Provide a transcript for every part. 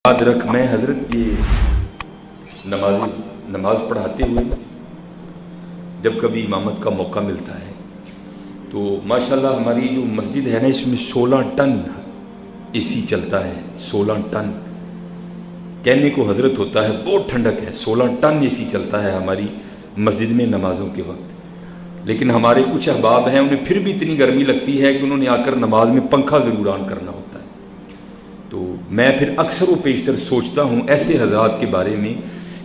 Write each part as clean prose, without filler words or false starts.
याद रख, मैं हजरत ये नमाज पढ़ाते हुए जब कभी इमामत का मौका मिलता है तो माशाल्लाह हमारी जो मस्जिद है ना, इसमें 16 टन एसी चलता है। 16 टन कहने को हजरत होता है, बहुत ठंडक है। 16 टन एसी चलता है हमारी मस्जिद में नमाजों के वक्त। लेकिन हमारे कुछ अहबाब हैं, उन्हें फिर भी इतनी गर्मी लगती है कि उन्होंने आकर नमाज में पंखा ज़रूर ऑन करना होता है। तो मैं फिर अक्सर व पेशतर सोचता हूँ ऐसे हजरात के बारे में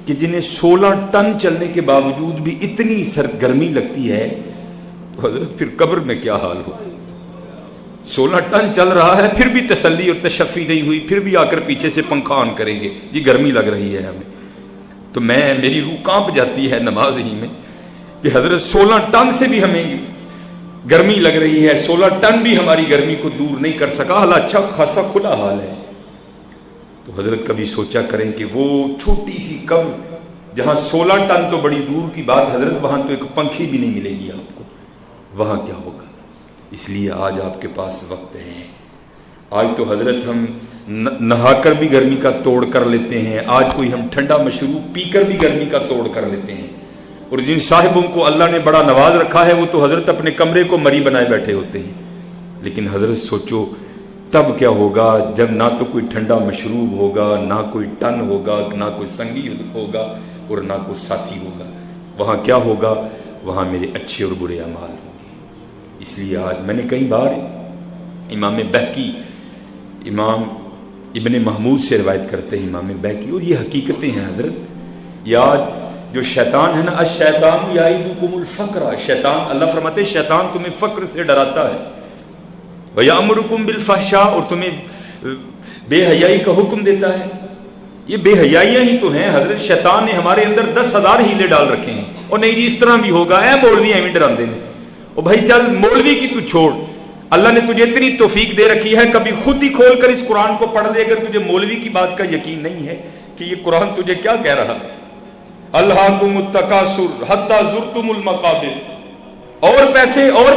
कि जिन्हें 16 टन चलने के बावजूद भी इतनी गर्मी लगती है, तो हजरत फिर कब्र में क्या हाल हो। 16 टन चल रहा है फिर भी तसल्ली और तशफ़ी नहीं हुई, फिर भी आकर पीछे से पंखा ऑन करेंगे, जी गर्मी लग रही है हमें। तो मेरी रूह कांप जाती है नमाज ही में कि हजरत 16 टन से भी हमें गर्मी लग रही है, 16 टन भी हमारी गर्मी को दूर नहीं कर सका। हाल अच्छा खासा खुला हाल है। तो हजरत कभी सोचा करें कि वो छोटी सी कब्र जहां 16 टन तो बड़ी दूर की बात हजरत, वहां तो एक पंखी भी नहीं मिलेगी आपको, वहां क्या होगा। इसलिए आज आपके पास वक्त है। आज तो हजरत हम नहाकर भी गर्मी का तोड़ कर लेते हैं, आज कोई हम ठंडा मशरूब पीकर भी गर्मी का तोड़ कर लेते हैं। और जिन साहिबों को अल्लाह ने बड़ा नवाज रखा है वो तो हजरत अपने कमरे को मरी बनाए बैठे होते हैं। लेकिन हजरत सोचो तब क्या होगा जब ना तो कोई ठंडा मशरूब होगा, ना कोई टन होगा, ना कोई संगीत होगा और ना कोई साथी होगा। वहां क्या होगा? वहां मेरे अच्छे और बुरे अमाल होंगे। इसलिए आज मैंने कई बार इमाम बहकी, इमाम इब्ने महमूद से रिवायत करते हैं इमाम बहकी, और ये हकीकतें हैं हजरत। याद जो शैतान है ना, अश-शैतान याइदुकुमुल फ़क्र, शैतान, अल्लाह फरमाते हैं शैतान तुम्हें फक्र से डराता है, व यामुरुकुम बिल फ़हशा, और तुम्हें बेहयाई का हुक्म देता है। ये बेहयाइयां ही तो हैं हजरत। शैतान ने हमारे अंदर 10,000 हीले डाल रखे हैं। और नहीं जी इस तरह भी होगा, ऐ मौलवी हमें डराते हैं। और भाई चल मौलवी की तू छोड़, अल्लाह ने तुझे इतनी तौफीक दे रखी है, कभी खुद ही खोल कर इस कुरान को पढ़ ले। अगर तुझे मौलवी की बात का यकीन नहीं है कि ये कुरान तुझे क्या कह रहा है, अल्हाकुमुत तकासुर हत्ता ज़ुरतुमुल मकाबिर, और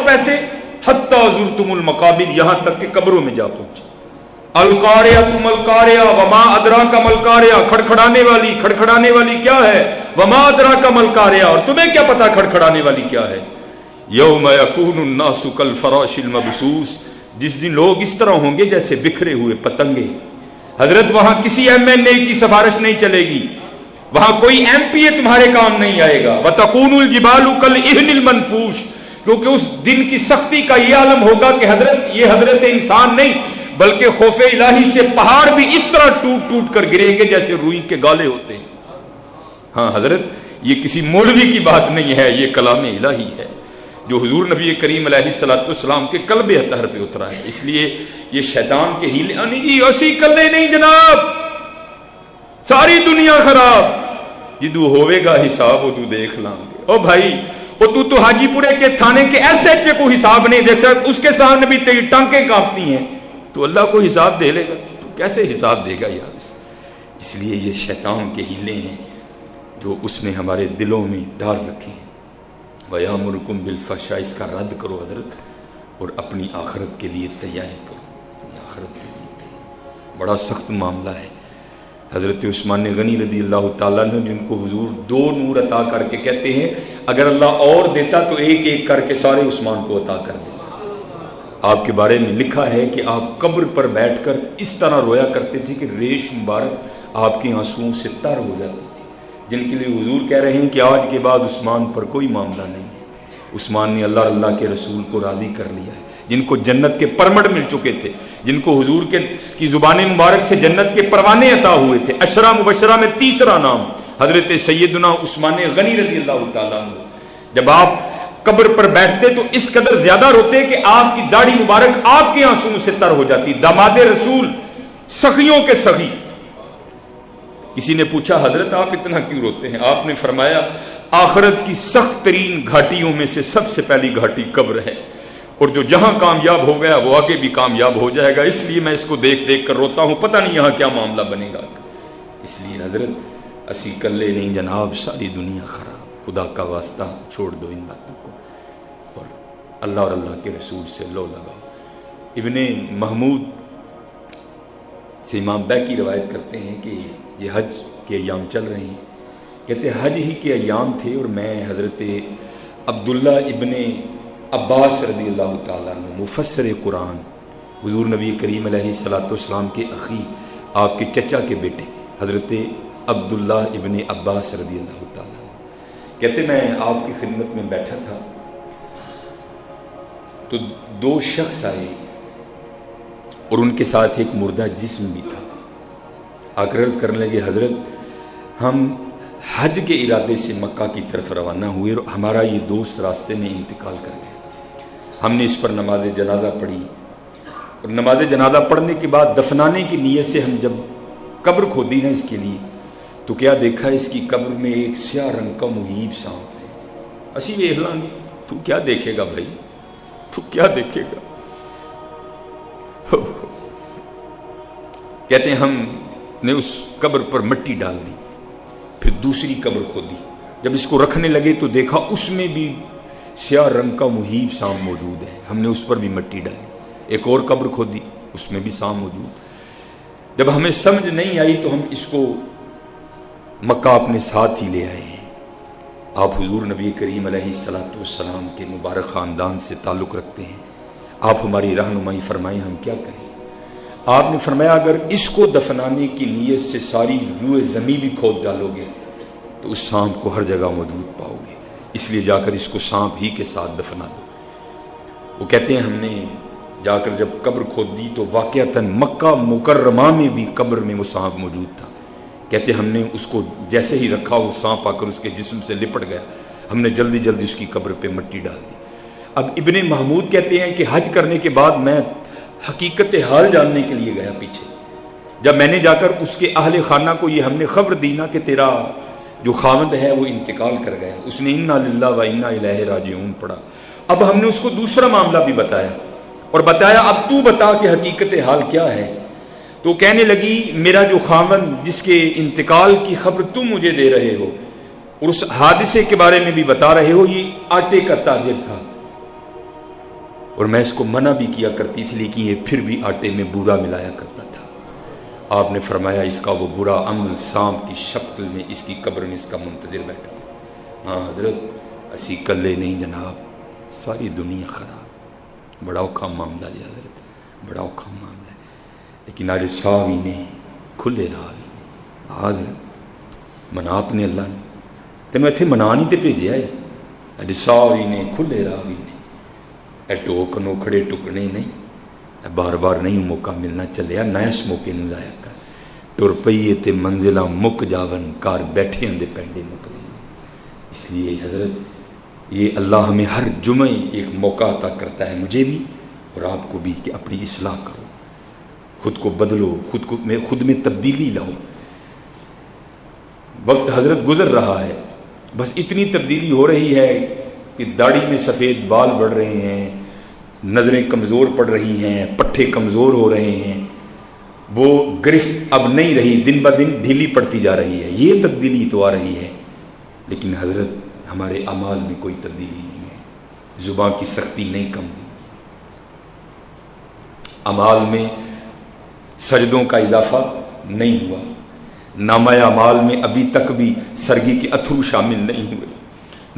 पैसे हत्ता ज़ुरतुमुल मकाबिर, यहां तक कि कब्रों में जा पहुंचे। अलकारिया तुम अलकारिया वमा अदराका मलकारिया, खड़खड़ाने वाली क्या है, वमा अदराका मलकारिया, और तुम्हें क्या पता खड़खड़ाने वाली क्या है। यौम यकूनुन नासु कल फराशिल मबसूस, जिस दिन लोग इस तरह होंगे जैसे बिखरे हुए पतंगे। हजरत वहां किसी MNA की सिफारिश नहीं चलेगी, वहां कोई MPA तुम्हारे काम नहीं आएगा। वतकूनुल जिबालु कल इहनिल मनफूश, क्योंकि उस दिन की सख्ती का यह आलम होगा कि हजरत इंसान नहीं बल्कि खौफे इलाही से पहाड़ भी इस तरह टूट टूट कर गिरेंगे जैसे रुई के गाले होते हैं। हाँ हजरत, ये किसी मौलवी की बात नहीं है, ये कलाम इलाही है जो हुजूर नबी करीम अलैहिस्सलाम के कल्बे अतहर पे उतरा है। इसलिए ये शैतान के हीले नहीं जी, असी कल्ले नहीं जनाब, सारी दुनिया खराब, जिदू होवेगा हिसाब वो तू देख लांगे। ओ भाई वो तू तो हाजीपुरे के थाने के SHO को हिसाब नहीं देख सकता, उसके सामने भी तेरी टांकें कांपती हैं, तो अल्लाह को हिसाब दे लेगा, तो कैसे हिसाब देगा यार। इसलिए ये शैतान के हीले हैं जो उसने हमारे दिलों में डाल रखे हैं। वयामुरुकुम बिल फ़हशा, इसका रद्द करो हजरत, और अपनी आखिरत के लिए तैयारी करो। अपनी आखिरत के लिए बड़ा सख्त मामला है। हजरत उस्मान गनी रज़ी अल्लाह ताला ने, जिनको हुजूर 2 नूर अता करके कहते हैं अगर अल्लाह और देता तो एक एक करके सारे उस्मान को अता कर देता। आपके बारे में लिखा है कि आप कब्र पर बैठकर इस तरह रोया करते थे कि रेश मुबारक आपके आंसुओं से तर हो जाती थी, जिनके लिए हुजूर कह रहे हैं कि आज के बाद उस्मान पर कोई मामला नहीं है। उस्मान ने अल्लाह के रसूल को राज़ी कर लिया है, जिनको जन्नत के परमट मिल चुके थे, जिनको हुजूर की जुबान मुबारक से जन्नत के परवाने अता हुए थे। अशरा मुबशरा में तीसरा नाम हजरत सैयदना उस्मान गनी रज़ी अल्लाह ताला अन्हु। जब आप कब्र पर बैठते तो इस कदर ज्यादा रोते कि आपकी दाढ़ी मुबारक आपके आंसुओं से तर हो जाती। दामादे रसूल, सखियों के सखी। किसी ने पूछा हजरत आप इतना क्यों रोते हैं? आपने फरमाया आखिरत की सख्त तरीन घाटियों में से सबसे पहली घाटी कब्र है, और जो जहां कामयाब हो गया वो आगे भी कामयाब हो जाएगा। इसलिए मैं इसको देख देख कर रोता हूं, पता नहीं यहां क्या मामला बनेगा। इसलिए हजरत असी कल्ले नहीं जनाब, सारी दुनिया खराब। खुदा का वास्ता छोड़ दो इन बातों को और अल्लाह के रसूल से लो लगाओ। इब्ने महमूद سے امام بیکی روایت کرتے ہیں کہ یہ حج کے ایام چل رہے ہیں، کہتے ہیں حج ہی کے ایام تھے اور میں حضرت عبداللہ ابن عباس رضی اللہ تعالیٰ عنہ مفسر قرآن، حضور نبی کریم علیہ السلام کے اخی، آپ کے چچا کے بیٹے حضرت عبداللہ ابن عباس رضی اللہ تعالیٰ عنہ، کہتے میں آپ کی خدمت میں بیٹھا تھا تو دو شخص آئے اور ان کے ساتھ ایک مردہ جسم بھی تھا۔ آ کر عرض کرنے لگے حضرت ہم حج کے ارادے سے مکہ کی طرف روانہ ہوئے اور ہمارا یہ دوست راستے میں انتقال کر گیا۔ ہم نے اس پر نماز جنازہ پڑھی اور نماز جنازہ پڑھنے کے بعد دفنانے کی نیت سے ہم جب قبر کھودی نا اس کے لیے تو کیا دیکھا اس کی قبر میں ایک سیاہ رنگ کا مہیب سانپ ہے۔ اسی ویکھ لیں گے، تو کیا دیکھے گا بھائی، تو کیا دیکھے گا؟ کہتے ہیں ہم نے اس قبر پر مٹی ڈال دی، پھر دوسری قبر کھودی، جب اس کو رکھنے لگے تو دیکھا اس میں بھی سیاہ رنگ کا مہیب سانپ موجود ہے، ہم نے اس پر بھی مٹی ڈالی، ایک اور قبر کھودی، اس میں بھی سانپ موجود۔ جب ہمیں سمجھ نہیں آئی تو ہم اس کو مکہ اپنے ساتھ ہی لے آئے ہیں۔ آپ حضور نبی کریم علیہ السلام کے مبارک خاندان سے تعلق رکھتے ہیں، آپ ہماری رہنمائی فرمائیں ہم کیا کریں؟ آپ نے فرمایا اگر اس کو دفنانے کی نیت سے ساری روئے زمین بھی کھود ڈالو گے تو اس سانپ کو ہر جگہ موجود پاؤ گے، اس لیے جا کر اس کو سانپ ہی کے ساتھ دفنا دو۔ وہ کہتے ہیں ہم نے جا کر جب قبر کھود دی تو واقعتاً مکہ مکرمہ میں بھی قبر میں وہ سانپ موجود تھا۔ کہتے ہم نے اس کو جیسے ہی رکھا وہ سانپ آ کر اس کے جسم سے لپٹ گیا، ہم نے جلدی جلدی اس کی قبر پہ مٹی ڈال دی۔ اب ابن محمود کہتے ہیں کہ حج کرنے کے بعد میں حقیقت حال جاننے کے لیے گیا پیچھے، جب میں نے جا کر اس کے اہل خانہ کو یہ ہم نے خبر دی نا کہ تیرا جو خاوند ہے وہ انتقال کر گیا، اس نے انا للہ و انا الیہ راجعون پڑھا۔ اب ہم نے اس کو دوسرا معاملہ بھی بتایا اور بتایا اب تو بتا کہ حقیقت حال کیا ہے، تو کہنے لگی میرا جو خاوند جس کے انتقال کی خبر تم مجھے دے رہے ہو اور اس حادثے کے بارے میں بھی بتا رہے ہو، یہ آٹے کا تاجر تھا اور میں اس کو منع بھی کیا کرتی تھی لیکن یہ پھر بھی آٹے میں بورا ملایا کرتا تھا۔ آپ نے فرمایا اس کا وہ برا عمل سانپ کی شکل میں اس کی قبر میں اس کا منتظر بیٹھا تھا۔ ہاں حضرت اسی کلے نہیں جناب، ساری دنیا خراب، بڑا اوکھا معاملہ جی حضرت، بڑا اوکھا معاملہ ہے، لیکن آج صاحب نے کھلے راہ حضرت منا اپنے اللہ نے تینوں اتنے منا نہیں تے بھیجیا ہے، اج صاحب نے کھلے راہ نے اے ٹوکنو کھڑے ٹکنے نہیں، بار بار نہیں موقع ملنا چلیا، نہ اس موقع نو ضائع کر، ٹر پئیے تے منزلہ مک جاون کار بیٹھے اندے پینڈے مکنے۔ اس لیے حضرت یہ اللہ ہمیں ہر جمعہ ایک موقع عطا کرتا ہے، مجھے بھی اور آپ کو بھی، کہ اپنی اصلاح کرو، خود کو بدلو، خود میں تبدیلی لاؤ۔ وقت حضرت گزر رہا ہے، بس اتنی تبدیلی ہو رہی ہے کہ داڑھی میں سفید بال بڑھ رہے ہیں، نظریں کمزور پڑ رہی ہیں، پٹھے کمزور ہو رہے ہیں، وہ گرفت اب نہیں رہی، دن بہ دن ڈھیلی پڑتی جا رہی ہے، یہ تبدیلی تو آ رہی ہے، لیکن حضرت ہمارے اعمال میں کوئی تبدیلی نہیں ہے، زبان کی سختی نہیں کم ہوئی، اعمال میں سجدوں کا اضافہ نہیں ہوا، نامہ اعمال میں ابھی تک بھی سرگی کے اتھرو شامل نہیں ہوئے،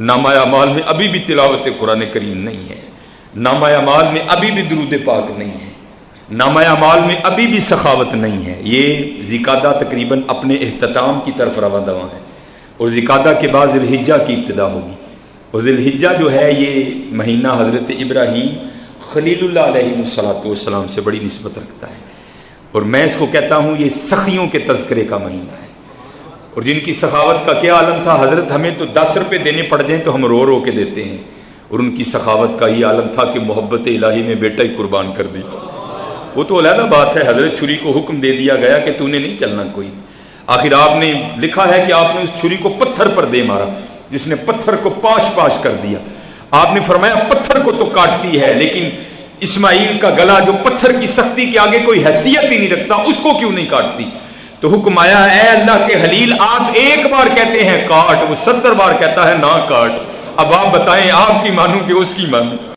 نامہ اعمال میں ابھی بھی تلاوت قرآن کریم نہیں ہے، نامہ اعمال میں ابھی بھی درود پاک نہیں ہے، نامہ اعمال میں ابھی بھی سخاوت نہیں ہے۔ یہ ذیقعدہ تقریباً اپنے اختتام کی طرف رواں دواں ہے اور ذیقعدہ کے بعد ذی الحجہ کی ابتدا ہوگی، اور ذی الحجہ جو ہے یہ مہینہ حضرت ابراہیم خلیل اللہ علیہ السلام سے بڑی نسبت رکھتا ہے، اور میں اس کو کہتا ہوں یہ سخیوں کے تذکرے کا مہینہ ہے، اور جن کی سخاوت کا کیا عالم تھا، حضرت ہمیں تو 10 روپے دینے پڑ جائیں تو ہم رو رو کے دیتے ہیں، اور ان کی سخاوت کا یہ عالم تھا کہ محبت الہی میں بیٹا ہی قربان کر دی۔ وہ تو علیحدہ بات ہے، حضرت چھری کو حکم دے دیا گیا کہ تو نے نہیں چلنا کوئی، آخر آپ نے لکھا ہے کہ آپ نے اس چھری کو پتھر پر دے مارا، جس نے پتھر کو پاش پاش کر دیا۔ آپ نے فرمایا پتھر کو تو کاٹتی ہے لیکن اسماعیل کا گلا جو پتھر کی سختی کے آگے کوئی حیثیت ہی نہیں رکھتا، اس کو کیوں نہیں کاٹتی؟ تو حکم آیا اے اللہ کے خلیل، آپ ایک بار کہتے ہیں کاٹ، وہ 70 بار کہتا ہے نہ کاٹ، اب آپ بتائیں آپ کی مانوں کہ اس کی مانوں؟